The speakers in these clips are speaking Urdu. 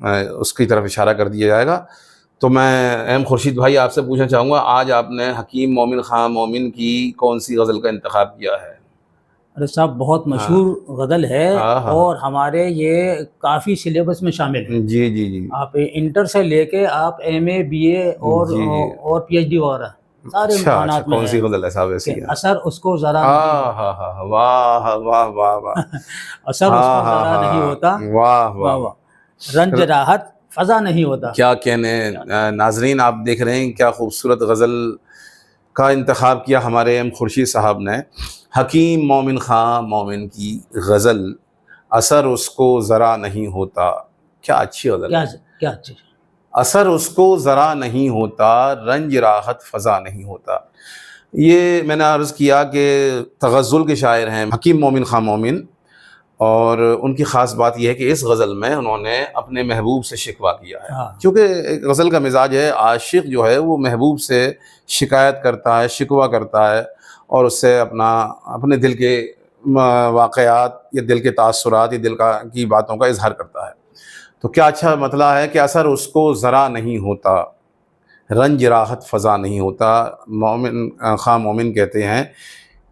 اس کی طرف اشارہ کر دیا جائے گا. تو میں ایم خورشید بھائی آپ سے پوچھنا چاہوں گا، آج آپ نے حکیم مومن خان مومن کی کون سی غزل کا انتخاب کیا ہے؟ ارے صاحب بہت مشہور غزل ہے اور ہمارے یہ کافی سلیبس میں شامل ہے. جی جی جی. آپ انٹر سے لے کے آپ ایم اے بی اے اور پی ایچ ڈی وغیرہ سارے امتحانات میں. کون سی غزل ہے صاحب ایسی؟ اثر اس کو ذرا واہ واہ واہ واہ. اثر اس کو ذرا نہیں ہوتا، واہ واہ. رنج راحت فضا نہیں ہوتا. کیا کہنے ناظرین، آپ دیکھ رہے ہیں کیا خوبصورت غزل کا انتخاب کیا ہمارے ایم خورشید صاحب نے. حکیم مومن خان مومن کی غزل اثر اس کو ذرا نہیں ہوتا. کیا اچھی غزل ہے، کیا اچھی. اثر اس کو ذرا نہیں ہوتا، رنج راحت فضا نہیں ہوتا. یہ میں نے عرض کیا کہ تغزل کے شاعر ہیں حکیم مومن خان مومن، اور ان کی خاص بات یہ ہے کہ اس غزل میں انہوں نے اپنے محبوب سے شکوہ کیا ہے. کیونکہ ایک غزل کا مزاج ہے، عاشق جو ہے وہ محبوب سے شکایت کرتا ہے، شکوہ کرتا ہے، اور اس سے اپنے دل کے واقعات یا دل کے تاثرات یا دل کی باتوں کا اظہار کرتا ہے. تو کیا اچھا مطلع ہے کہ اثر اس کو ذرا نہیں ہوتا، رنج راحت فضا نہیں ہوتا. مومن خان مومن کہتے ہیں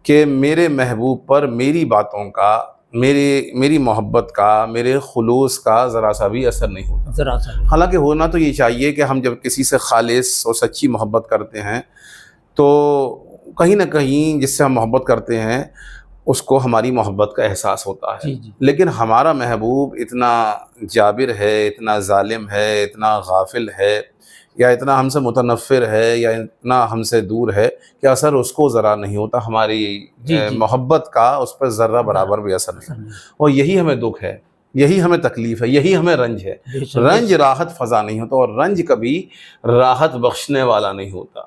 کہ میرے محبوب پر میری باتوں کا، میری محبت کا، میرے خلوص کا ذرا سا بھی اثر نہیں ہوتا. حالانکہ ہونا تو یہ چاہیے کہ ہم جب کسی سے خالص اور سچی محبت کرتے ہیں تو کہیں نہ کہیں جس سے ہم محبت کرتے ہیں اس کو ہماری محبت کا احساس ہوتا ہے. لیکن ہمارا محبوب اتنا جابر ہے، اتنا ظالم ہے، اتنا غافل ہے، یا اتنا ہم سے متنفر ہے، یا اتنا ہم سے دور ہے کہ اثر اس کو ذرا نہیں ہوتا، ہماری محبت کا اس پر ذرہ برابر بھی اثر نہیں. اور یہی ہمیں دکھ ہے، یہی ہمیں تکلیف ہے، یہی ہمیں رنج ہے. رنج راحت فضا نہیں ہوتا، اور رنج کبھی راحت بخشنے والا نہیں ہوتا.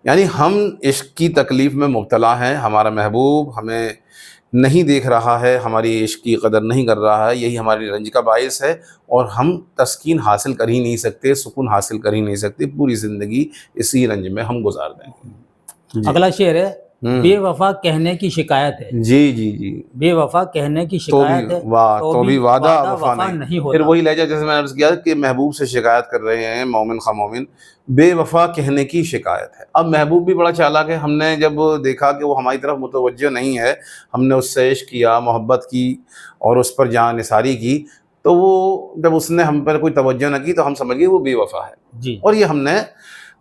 یعنی ہم عشق کی تکلیف میں مبتلا ہیں، ہمارا محبوب ہمیں نہیں دیکھ رہا ہے، ہماری عشق کی قدر نہیں کر رہا ہے، یہی ہماری رنج کا باعث ہے، اور ہم تسکین حاصل کر ہی نہیں سکتے، سکون حاصل کر ہی نہیں سکتے. پوری زندگی اسی رنج میں ہم گزار دیں گے. اگلا شعر ہے، بے وفا کہنے کی شکایت ہے. جی جی جی. بے وفا کہنے کی شکایت ہے تو بھی وعدہ وفا نہیں ہوتا. پھر وہی لہجہ جیسے میں نے عرض کیا کہ محبوب سے شکایت کر رہے ہیں مومن خان مومن، بے وفا کہنے کی شکایت ہے. اب محبوب بھی بڑا چالاک ہے، ہم نے جب دیکھا کہ وہ ہماری طرف متوجہ نہیں ہے، ہم نے اس سے عشق کیا، محبت کی اور اس پر جان نثاری کی، تو وہ جب اس نے ہم پر کوئی توجہ نہ کی تو ہم سمجھ گئے وہ بے وفا ہے. اور یہ ہم نے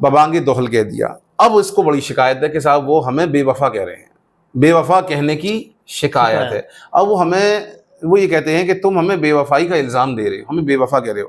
ببانگی دوہل کہہ دیا. اب اس کو بڑی شکایت ہے کہ صاحب وہ ہمیں بے وفا کہہ رہے ہیں، بے وفا کہنے کی شکایت ہے. اب وہ یہ کہتے ہیں کہ تم ہمیں بے وفائی کا الزام دے رہے ہو، ہمیں بے وفا کہہ رہے ہو.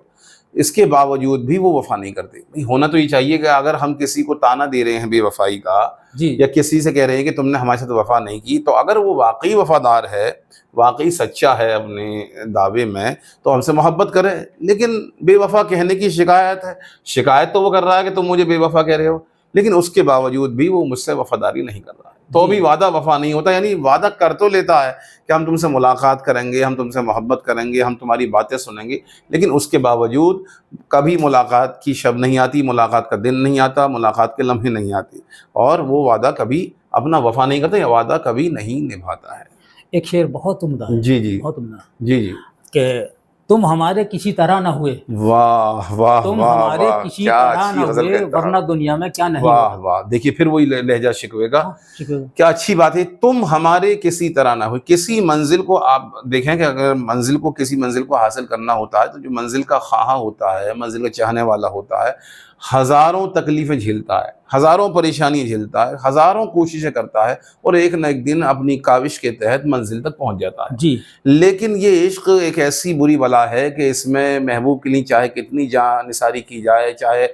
اس کے باوجود بھی وہ وفا نہیں کرتے. ہونا تو یہ چاہیے کہ اگر ہم کسی کو تانا دے رہے ہیں بے وفائی کا، یا کسی سے کہہ رہے ہیں کہ تم نے ہمارے ساتھ وفا نہیں کی، تو اگر وہ واقعی وفادار ہے، واقعی سچا ہے اپنے دعوے میں، تو ہم سے محبت کرے. لیکن بے وفا کہنے کی شکایت ہے، شکایت تو وہ کر رہا ہے کہ تم مجھے بے وفا کہہ رہے ہو، لیکن اس کے باوجود بھی وہ مجھ سے وفاداری نہیں کر رہا ہے. تو بھی وعدہ وفا نہیں ہوتا. یعنی وعدہ کر تو لیتا ہے کہ ہم تم سے ملاقات کریں گے، ہم تم سے محبت کریں گے، ہم تمہاری باتیں سنیں گے، لیکن اس کے باوجود کبھی ملاقات کی شب نہیں آتی، ملاقات کا دن نہیں آتا، ملاقات کے لمحے نہیں آتے، اور وہ وعدہ کبھی اپنا وفا نہیں کرتا، یا وعدہ کبھی نہیں نبھاتا ہے. ایک شعر بہت عمدہ ہے. جی بہت عمدہ. جی کہ تم ہمارے کسی طرح نہ ہوئے. واہ واہ. تم ہمارے کسی طرح نہ ہوئے ورنہ دنیا میں کیا نہیں. واہ واہ. دیکھیے پھر وہی لہجہ شکوے کا. کیا اچھی بات ہے، تم ہمارے کسی طرح نہ ہوئے. کسی منزل کو آپ دیکھیں کہ اگر کسی منزل کو حاصل کرنا ہوتا ہے تو جو منزل کا خواہاں ہوتا ہے، منزل کا چاہنے والا ہوتا ہے، ہزاروں تکلیفیں جھیلتا ہے، ہزاروں پریشانیاں جھیلتا ہے، ہزاروں کوششیں کرتا ہے، اور ایک نہ ایک دن اپنی کاوش کے تحت منزل تک پہنچ جاتا ہے. لیکن یہ عشق ایک ایسی بری بلا ہے کہ اس میں محبوب کے لیے چاہے کتنی جان نثاری کی جائے، چاہے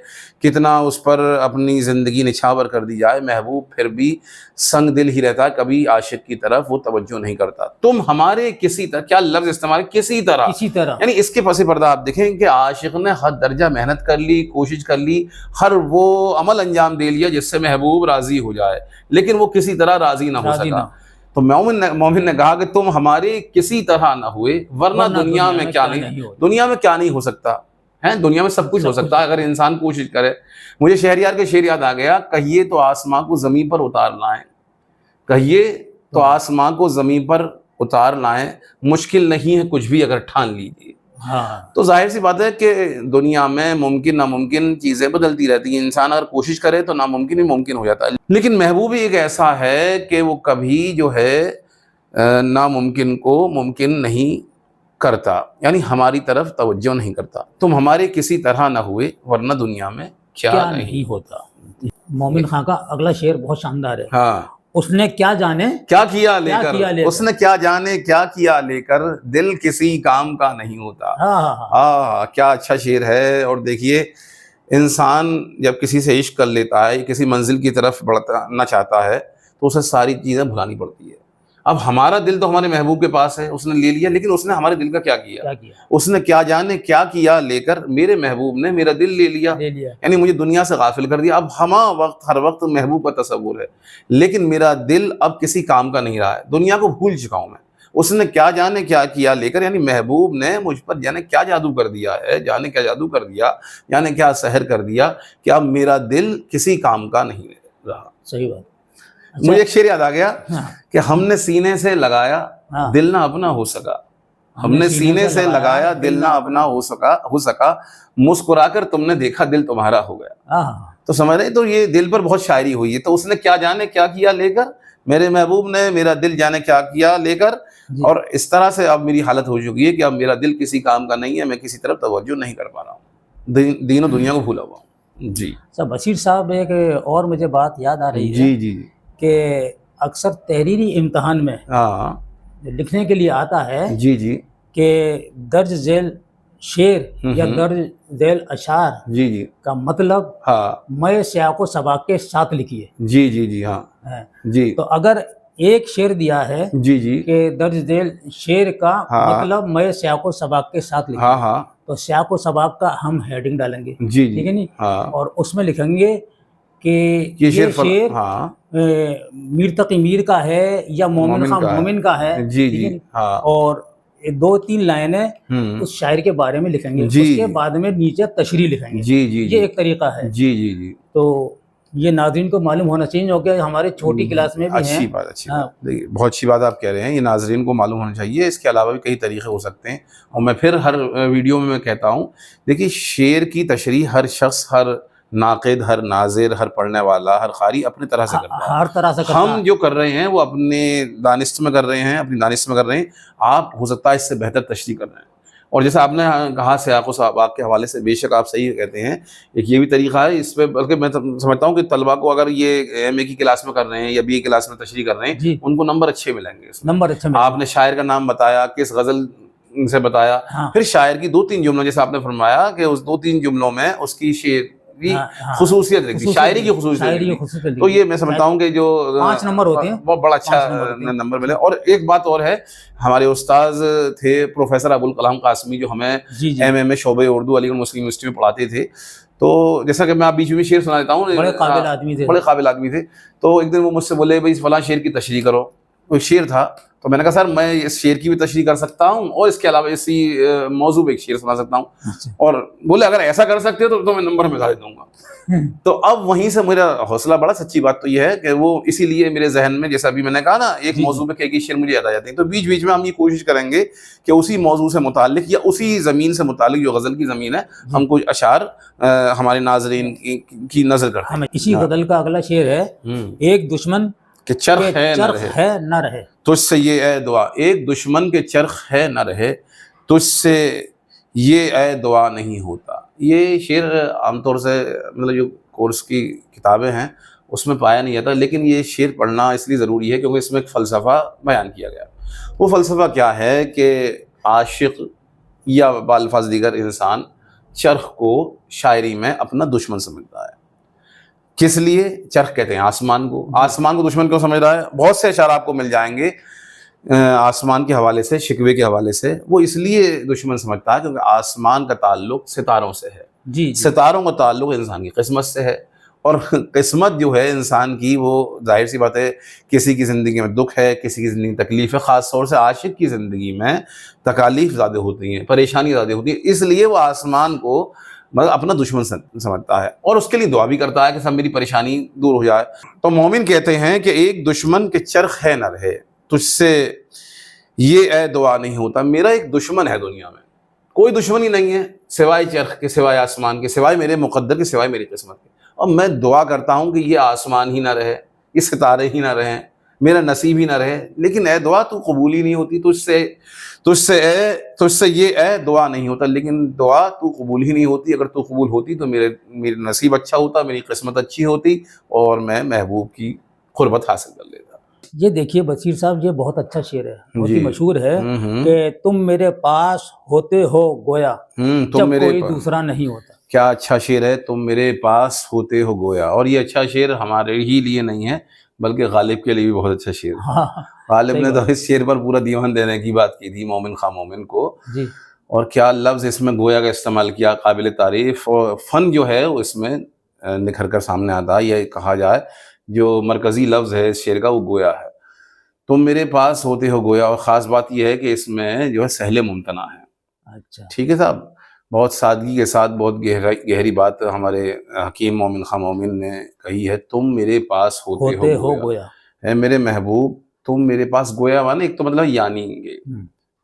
کتنا اس پر اپنی زندگی نچھاور کر دی جائے، محبوب پھر بھی سنگ دل ہی رہتا ہے، کبھی عاشق کی طرف وہ توجہ نہیں کرتا. تم ہمارے کسی طرح، کیا لفظ استعمال، کسی طرح. یعنی اس کے پس پردہ آپ دیکھیں کہ عاشق نے حد درجہ محنت کر لی، کوشش کر لی، ہر وہ عمل انجام دے لیا جس سے محبوب راضی ہو جائے، لیکن وہ کسی طرح راضی نہ ہو سکا. تو مومن نے کہا کہ تم ہمارے کسی طرح نہ ہوئے ورنہ دنیا میں کیا نہیں ہو سکتا ہے. دنیا میں سب کچھ ہو سکتا ہے اگر انسان کوشش کرے. مجھے شہریار کے شعر یاد آ گیا، کہیے تو آسماں کو زمین پر اتار لائیں، کہیے تو آسماں کو زمین پر اتار لائیں، مشکل نہیں ہے کچھ بھی اگر ٹھان لیجیے. تو ظاہر سی بات ہے کہ دنیا میں ممکن ناممکن چیزیں بدلتی رہتی ہیں، انسان اگر کوشش کرے تو ناممکن بھی ممکن ہو جاتا ہے، لیکن محبوب ایک ایسا ہے کہ وہ کبھی جو ہے ناممکن کو ممکن نہیں کرتا، یعنی ہماری طرف توجہ نہیں کرتا، تم ہمارے کسی طرح نہ ہوئے ورنہ دنیا میں کیا نہیں ہوتا۔ مومن خان کا اگلا شعر بہت شاندار ہے۔ ہاں، اس نے کیا جانے کیا کیا لے کر، اس نے کیا جانے کیا کیا لے کر، دل کسی کام کا نہیں ہوتا۔ کیا اچھا شعر ہے۔ اور دیکھیے انسان جب کسی سے عشق کر لیتا ہے، کسی منزل کی طرف بڑھنا چاہتا ہے تو اسے ساری چیزیں بھلانی پڑتی ہے۔ اب ہمارا دل تو ہمارے محبوب کے پاس ہے، اس نے لے لیا، لیکن اس نے ہمارے دل کا کیا کیا؟ اس نے کیا جانے کیا کیا لے کر میرے محبوب نے میرا دل لے لیا، یعنی مجھے دنیا سے غافل کر دیا۔ اب ہر وقت محبوب کا تصور ہے، لیکن میرا دل اب کسی کام کا نہیں رہا ہے، دنیا کو بھول چکا ہوں میں۔ اس نے کیا جانے کیا کیا لے کر، یعنی محبوب نے مجھ پر جانے کیا جادو کر دیا ہے، جانے کیا جادو کر دیا، یعنی کیا سحر کر دیا کہ اب میرا دل کسی کام کا نہیں رہا۔ صحیح بات۔ مجھے ایک شعر یاد آ گیا کہ ہم نے سینے سے لگایا دل نہ اپنا ہو سکا، ہم نے سینے سے لگایا دل نہ اپنا ہو سکا، مسکرا کر تم نے دیکھا دل تمہارا ہو گیا۔ تو سمجھ رہے، تو یہ دل پر بہت شاعری ہوئی ہے۔ تو اس نے کیا جانے کیا کیا لے کر، میرے محبوب نے میرا دل جانے کیا کیا لے کر، اور اس طرح سے اب میری حالت ہو چکی ہے کہ اب میرا دل کسی کام کا نہیں ہے، میں کسی طرف توجہ نہیں کر پا رہا ہوں، دین و دنیا کو بھولا ہوا ہوں۔ جی بشیر صاحب، ایک اور مجھے بات یاد آ رہی ہے جی کہ اکثر تحریری امتحان میں لکھنے کے لیے آتا ہے جی کہ درج ذیل شعر یا درج ذیل اشعار کا مطلب میں سیاق و سباق کے ساتھ لکھیے۔ جی ہاں جی۔ تو اگر ایک شعر دیا ہے کہ درج ذیل شعر کا مطلب میں سیاق و سباق کے ساتھ لکھیے، تو سیاق و سباق کا ہم ہیڈنگ ڈالیں گے، ٹھیک ہے نہیں، اور اس میں لکھیں گے کہ یہ شعر میر تقی میر کا ہے یا مومن خان مومن کا ہے، اور دو تین لائنیں اس شاعر کے بارے میں لکھیں گے، اس کے بعد میں نیچے تشریح لکھیں گے۔ یہ ایک طریقہ ہے۔ جی تو یہ ناظرین کو معلوم ہونا چاہیے، ہو کہ ہمارے چھوٹی کلاس میں بھی ہیں۔ اچھی بات، بہت اچھی بات آپ کہہ رہے ہیں، یہ ناظرین کو معلوم ہونا چاہیے۔ اس کے علاوہ بھی کئی طریقے ہو سکتے ہیں، اور میں پھر ہر ویڈیو میں کہتا ہوں، دیکھیے شعر کی تشریح ہر شخص، ہر ناقد، ہر ناظر، ہر پڑھنے والا، ہر قاری اپنی طرح سے کرتا ہے، ہر طرح سے کرتا ہے۔ ہم جو کر رہے ہیں وہ اپنے دانست میں کر رہے ہیں، اپنی دانست میں کر رہے ہیں، آپ ہو سکتا ہے اس سے بہتر تشریح کر رہے ہیں۔ اور جیسے آپ نے کہا سیاق و سباق کے حوالے سے، بے شک آپ صحیح کہتے ہیں، ایک یہ بھی طریقہ ہے اس پہ، بلکہ میں سمجھتا ہوں کہ طلباء کو اگر یہ ایم اے کی کلاس میں کر رہے ہیں یا بی اے کلاس میں تشریح کر رہے ہیں، ان کو نمبر اچھے ملیں گے۔ نمبر اچھے، آپ نے شاعر کا نام بتایا، کس غزل سے بتایا، پھر شاعر کی دو تین جملوں، جیسے آپ نے فرمایا کہ اس دو تین جملوں میں اس کی شعر خصوصیت رکھتی، شاعری کی خصوصیت، تو یہ میں سمجھتا ہوں کہ جو 5 نمبر ہوتے ہیں، بہت بڑا اچھا نمبر ملے۔ اور ایک بات اور ہے، ہمارے استاذ تھے پروفیسر ابوالکلام قاسمی، جو ہمیں ایم اے میں شعبہ اردو علی گڑھ مسلم یونیورسٹی میں پڑھاتے تھے، تو جیسا کہ میں آپ بیچ میں شعر سنا دیتا ہوں، بڑے قابل آدمی تھے۔ تو ایک دن وہ مجھ سے بولے بھائی فلاں شعر کی تشریح کرو، کوئی شعر تھا، تو میں نے کہا سر میں اس شعر کی بھی تشریح کر سکتا ہوں اور اس کے علاوہ اسی موضوع پہ ایک شعر سنا سکتا ہوں، اور بولے اگر ایسا کر سکتے ہو تو میں نمبر میں بتا دوں گا۔ تو اب وہیں سے میرا حوصلہ بڑا، سچی بات تو یہ ہے کہ وہ اسی لیے میرے ذہن میں، جیسا ابھی میں نے کہا نا، ایک موضوع پہ کئی شعر مجھے یاد آ جاتے ہیں، تو بیچ بیچ میں ہم یہ کوشش کریں گے کہ اسی موضوع سے متعلق یا اسی زمین سے متعلق جو غزل کی زمین ہے، ہم کچھ اشعار ہمارے ناظرین کی نظر کرتے ہیں۔ اسی غزل کا اگلا شعر ہے، ایک دشمن کہ چرخ ہے نہ رہے، تجھ سے یہ اے دعا، ایک دشمن کے چرخ ہے نہ رہے، تجھ سے یہ اے دعا نہیں ہوتا۔ یہ شعر عام طور سے مطلب جو کورس کی کتابیں ہیں اس میں پایا نہیں جاتا، لیکن یہ شعر پڑھنا اس لیے ضروری ہے کیونکہ اس میں ایک فلسفہ بیان کیا گیا۔ وہ فلسفہ کیا ہے کہ عاشق یا بالفاظ دیگر انسان چرخ کو شاعری میں اپنا دشمن سمجھتا ہے۔ کس لیے؟ چرخ کہتے ہیں آسمان کو، آسمان کو دشمن کیوں سمجھ رہا ہے؟ بہت سے اشعار آپ کو مل جائیں گے آسمان کے حوالے سے، شکوے کے حوالے سے، وہ اس لیے دشمن سمجھتا ہے کیونکہ آسمان کا تعلق ستاروں سے ہے، ستاروں کا تعلق انسان کی قسمت سے ہے، اور قسمت جو ہے انسان کی، وہ ظاہر سی بات ہے کسی کی زندگی میں دکھ ہے، کسی کی زندگی میں تکلیف ہے، خاص طور سے عاشق کی زندگی میں تکالیف زیادہ ہوتی ہیں، پریشانی زیادہ ہوتی ہے، اس لیے وہ آسمان کو مطلب اپنا دشمن سمجھتا ہے اور اس کے لیے دعا بھی کرتا ہے کہ سب میری پریشانی دور ہو جائے۔ تو مومن کہتے ہیں کہ ایک دشمن کے چرخ ہے نہ رہے، تجھ سے یہ اے دعا نہیں ہوتا۔ میرا ایک دشمن ہے دنیا میں، کوئی دشمنی نہیں ہے سوائے چرخ کے، سوائے آسمان کے، سوائے میرے مقدر کے، سوائے میری قسمت کے. اور میں دعا کرتا ہوں کہ یہ آسمان ہی نہ رہے، یہ ستارے ہی نہ رہیں، میرا نصیب ہی نہ رہے. لیکن اے دعا تو قبول ہی نہیں ہوتی، تجھ سے یہ اے دعا نہیں ہوتا. لیکن دعا تو قبول ہی نہیں ہوتی. اگر تو قبول ہوتی تو میرے نصیب اچھا ہوتا، میری قسمت اچھی ہوتی، اور میں محبوب کی قربت حاصل کر لیتا. یہ دیکھیے بصیر صاحب، یہ بہت اچھا شعر ہے، بہت ہی مشہور ہے کہ تم میرے پاس ہوتے ہو گویا جب کوئی دوسرا نہیں ہوتا. کیا اچھا شعر ہے، تم میرے پاس ہوتے ہو گویا. اور یہ اچھا شعر ہمارے ہی لیے نہیں ہے بلکہ غالب کے لیے بھی بہت اچھا شعر ہے. غالب نے تو اس شعر پر پورا دیوان دینے کی بات کی تھی مومن خواہ مومن کو. اور کیا لفظ اس میں گویا کا استعمال کیا، قابل تعریف. اور فن جو ہے وہ اس میں نکھر کر سامنے آتا ہے. یہ کہا جائے جو مرکزی لفظ ہے اس شعر کا وہ گویا ہے. تم میرے پاس ہوتے ہو گویا. اور خاص بات یہ ہے کہ اس میں جو ہے سہل ممتنع ہے. اچھا ٹھیک ہے صاحب، بہت سادگی کے ساتھ بہت گہری بات ہمارے حکیم مومن خواہ مومن نے کہی ہے. تم میرے پاس ہوتے ہو گویا. اے میرے محبوب تم میرے پاس گویا. مانے ایک تو مطلب یعنی گے،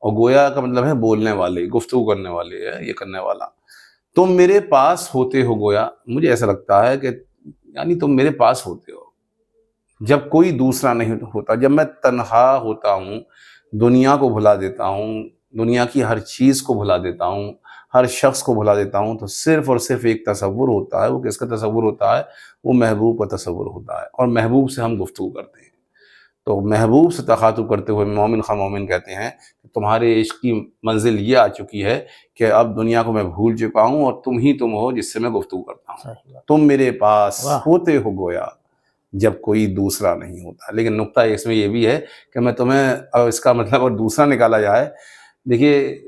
اور گویا کا مطلب ہے بولنے والے، گفتگو کرنے والے، یہ کرنے والا. تم میرے پاس ہوتے ہو گویا. مجھے ایسا لگتا ہے کہ یعنی تم میرے پاس ہوتے ہو جب کوئی دوسرا نہیں ہوتا. جب میں تنہا ہوتا ہوں، دنیا کو بھلا دیتا ہوں، دنیا کی ہر چیز کو بھلا دیتا ہوں، ہر شخص کو بھلا دیتا ہوں، تو صرف اور صرف ایک تصور ہوتا ہے. وہ کس کا تصور ہوتا ہے؟ وہ محبوب کا تصور ہوتا ہے. اور محبوب سے ہم گفتگو کرتے ہیں. تو محبوب سے تخاطب کرتے ہوئے مومن خواہ مومن کہتے ہیں کہ تمہارے عشق کی منزل یہ آ چکی ہے کہ اب دنیا کو میں بھول چکا ہوں اور تم ہی تم ہو جس سے میں گفتگو کرتا ہوں. تم میرے پاس ہوتے ہو گویا جب کوئی دوسرا نہیں ہوتا. لیکن نقطہ اس میں یہ بھی ہے کہ میں تمہیں اس کا مطلب اور دوسرا نکالا جائے. دیکھیے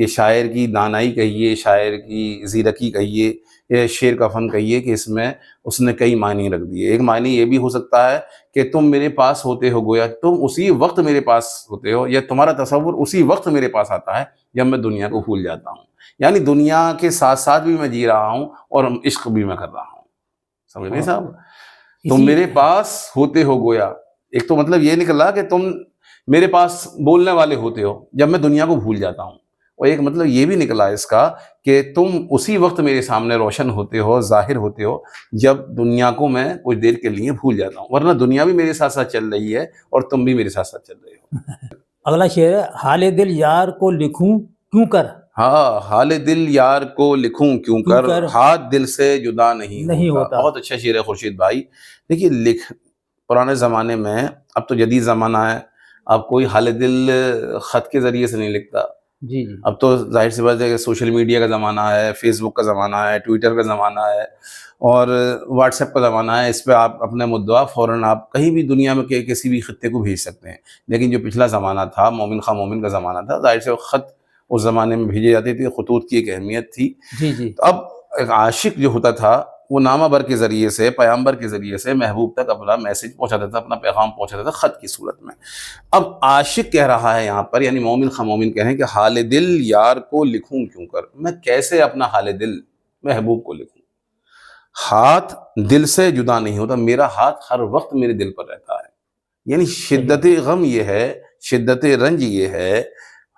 یہ شاعر کی دانائی کہیے، شاعر کی زیرکی کہیے، یہ شعر کا فن کہیے کہ اس میں اس نے کئی معنی رکھ دیے. ایک معنی یہ بھی ہو سکتا ہے کہ تم میرے پاس ہوتے ہو گویا، تم اسی وقت میرے پاس ہوتے ہو، یا تمہارا تصور اسی وقت میرے پاس آتا ہے جب میں دنیا کو بھول جاتا ہوں. یعنی دنیا کے ساتھ ساتھ بھی میں جی رہا ہوں اور عشق بھی میں کر رہا ہوں. سمجھ نہیں صاحب؟ تم میرے پاس ہوتے ہو گویا، ایک تو مطلب یہ نکلا کہ تم میرے پاس بولنے والے ہوتے ہو جب میں دنیا کو بھول جاتا ہوں. اور ایک مطلب یہ بھی نکلا اس کا کہ تم اسی وقت میرے سامنے روشن ہوتے ہو، ظاہر ہوتے ہو جب دنیا کو میں کچھ دیر کے لیے بھول جاتا ہوں. ورنہ دنیا بھی میرے ساتھ ساتھ چل رہی ہے اور تم بھی میرے ساتھ ساتھ چل رہے ہو. اگلا شعر ہے، حال دل یار کو لکھوں کیوں کر. ہاں، حال دل یار کو لکھوں کیوں کر، ہاتھ دل سے جدا نہیں ہوتا. بہت اچھا شعر ہے خورشید بھائی. دیکھیے پرانے زمانے میں، اب تو جدید زمانہ ہے، اب کوئی حال دل خط کے ذریعے سے نہیں لکھتا. جی اب تو ظاہر سی بات ہے کہ سوشل میڈیا کا زمانہ ہے، فیس بک کا زمانہ ہے، ٹویٹر کا زمانہ ہے، اور واٹس ایپ کا زمانہ ہے. اس پہ آپ اپنے مدعا فوراً آپ کہیں بھی دنیا میں کسی بھی خطے کو بھیج سکتے ہیں. لیکن جو پچھلا زمانہ تھا، مومن خواہ مومن کا زمانہ تھا، ظاہر سے خط اس زمانے میں بھیجے جاتے تھے. خطوط کی ایک اہمیت تھی. جی تو اب ایک عاشق جو ہوتا تھا وہ نامہ بر کے ذریعے سے، پیامبر کے ذریعے سے محبوب تک اپنا میسج پہنچاتا تھا، اپنا پیغام پہنچاتا تھا خط کی صورت میں. اب عاشق کہہ رہا ہے یہاں پر، یعنی مومن خواہ مومن کہیں کہ حال دل یار کو لکھوں کیوں کر. میں کیسے اپنا حال دل محبوب کو لکھوں؟ ہاتھ دل سے جدا نہیں ہوتا، میرا ہاتھ ہر وقت میرے دل پر رہتا ہے. یعنی شدت غم یہ ہے، شدت رنج یہ ہے،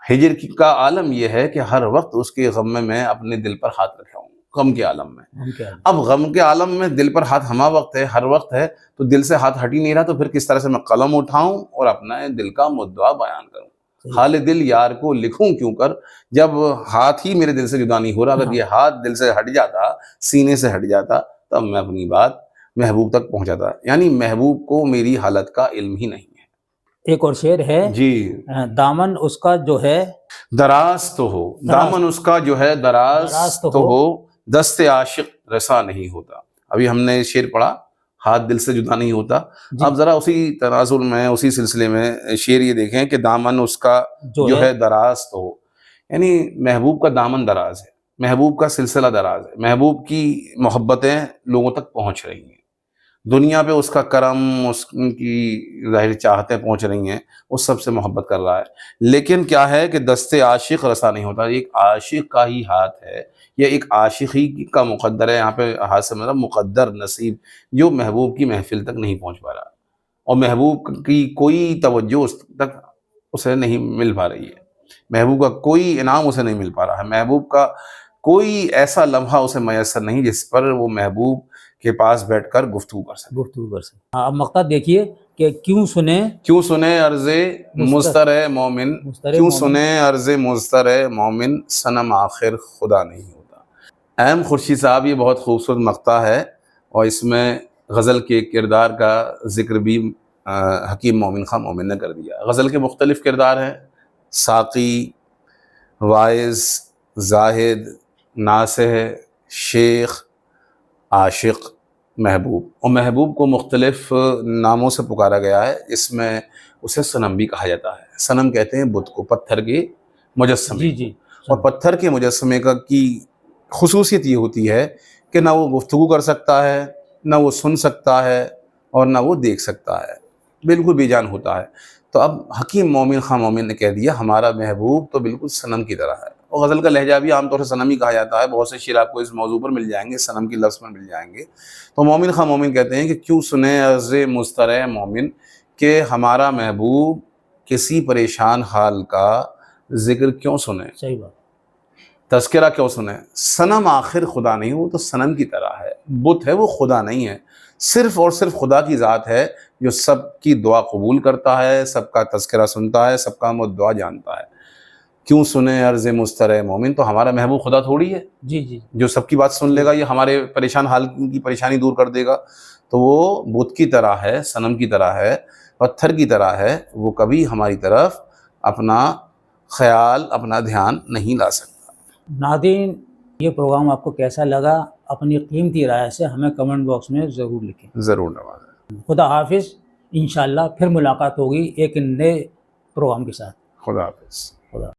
ہجر کا عالم یہ ہے کہ ہر وقت اس کے غم میں میں اپنے دل پر ہاتھ رکھا ہوں. غم کے عالم میں، اب غم کے عالم میں دل پر ہاتھ ہما وقت ہے، ہر وقت ہے، تو دل سے ہاتھ ہٹ ہی نہیں رہا. تو پھر کس طرح سے میں قلم اٹھاؤں اور اپنا دل کا مدعا بیان کروں؟ حال دل یار کو لکھوں کیوں کر، جب ہاتھ ہی میرے دل سے جدا نہیں ہو رہا. اگر یہ ہاتھ دل سے ہٹ جاتا، سینے سے ہٹ جاتا، تب میں اپنی بات محبوب تک پہنچاتا. یعنی محبوب کو میری حالت کا علم ہی نہیں ہے. ایک اور شعر ہے، جی، دامن اس کا جو ہے دراز تو ہو، دامن اس کا جو ہے دراز تو ہو، دست عاشق رسا نہیں ہوتا. ابھی ہم نے شعر پڑھا، ہاتھ دل سے جدا نہیں ہوتا. اب ذرا اسی تناظر میں، اسی سلسلے میں شعر یہ دیکھیں کہ دامن اس کا جو ہے دراز تو ہو. یعنی محبوب کا دامن دراز ہے، محبوب کا سلسلہ دراز ہے، محبوب کی محبتیں لوگوں تک پہنچ رہی ہیں. دنیا پہ اس کا کرم، اس کی ظاہر چاہتیں پہنچ رہی ہیں، اس سب سے محبت کر رہا ہے. لیکن کیا ہے کہ دست عاشق رسا نہیں ہوتا. ایک عاشق کا ہی ہاتھ ہے، یا ایک عاشقی کا مقدر ہے. یہاں پہ ہاتھ سے مطلب مقدر، نصیب، جو محبوب کی محفل تک نہیں پہنچ پا رہا، اور محبوب کی کوئی توجہ اس تک اسے نہیں مل پا رہی ہے. محبوب کا کوئی انعام اسے نہیں مل پا رہا ہے، محبوب کا کوئی ایسا لمحہ اسے میسر نہیں جس پر وہ محبوب کے پاس بیٹھ کر گفتگو کر سکے۔ اب مقطع دیکھیے کہ کیوں سنیں عرض مضطر مومن، کیوں سنیں عرض مضطر مومن، صنم آخر خدا نہیں ہوتا۔ احم خورشید صاحب، یہ بہت خوبصورت مقطع ہے اور اس میں غزل کے کردار کا ذکر بھی حکیم مومن خان مومن نے کر دیا۔ غزل کے مختلف کردار ہیں، ساقی، واعظ، زاہد، ناصح، شیخ، عاشق، محبوب، اور محبوب کو مختلف ناموں سے پکارا گیا ہے۔ اس میں اسے صنم بھی کہا جاتا ہے۔ صنم کہتے ہیں بت کو، پتھر کے مجسمے کو، اور پتھر کے مجسمے کی خصوصیت یہ ہوتی ہے کہ نہ وہ گفتگو کر سکتا ہے، نہ وہ سن سکتا ہے، اور نہ وہ دیکھ سکتا ہے، بالکل بے جان ہوتا ہے۔ تو اب حکیم مومن خان مومن نے کہہ دیا ہمارا محبوب تو بالکل صنم کی طرح ہے۔ اور غزل کا لہجہ بھی عام طور سے صنم ہی کہا جاتا ہے، بہت سے شعر آپ کو اس موضوع پر مل جائیں گے، صنم کی لفظ میں مل جائیں گے۔ تو مومن خان مومن کہتے ہیں کہ کیوں سنیں عرض مضطر مومن، کہ ہمارا محبوب کسی پریشان حال کا ذکر کیوں سنیں، صحیح بات، تذکرہ کیوں سنیں۔ صنم آخر خدا نہیں، وہ تو صنم کی طرح ہے، بت ہے، وہ خدا نہیں ہے، صرف اور صرف خدا کی ذات ہے جو سب کی دعا قبول کرتا ہے، سب کا تذکرہ سنتا ہے، سب کا دعا جانتا ہے۔ کیوں سنیں عرض مضطر مومن، تو ہمارا محبوب خدا تھوڑی ہے جو سب کی بات سن لے گا، یہ ہمارے پریشان حال کی پریشانی دور کر دے گا۔ تو وہ بت کی طرح ہے، صنم کی طرح ہے، پتھر کی طرح ہے، وہ کبھی ہماری طرف اپنا خیال، اپنا دھیان نہیں لا سکتا۔ ناظرین، یہ پروگرام آپ کو کیسا لگا؟ اپنی قیمتی رائے سے ہمیں کمنٹ باکس میں ضرور لکھیں۔ ضرور نوازیں۔ خدا حافظ، انشاءاللہ پھر ملاقات ہوگی ایک نئے پروگرام کے ساتھ۔ خدا حافظ۔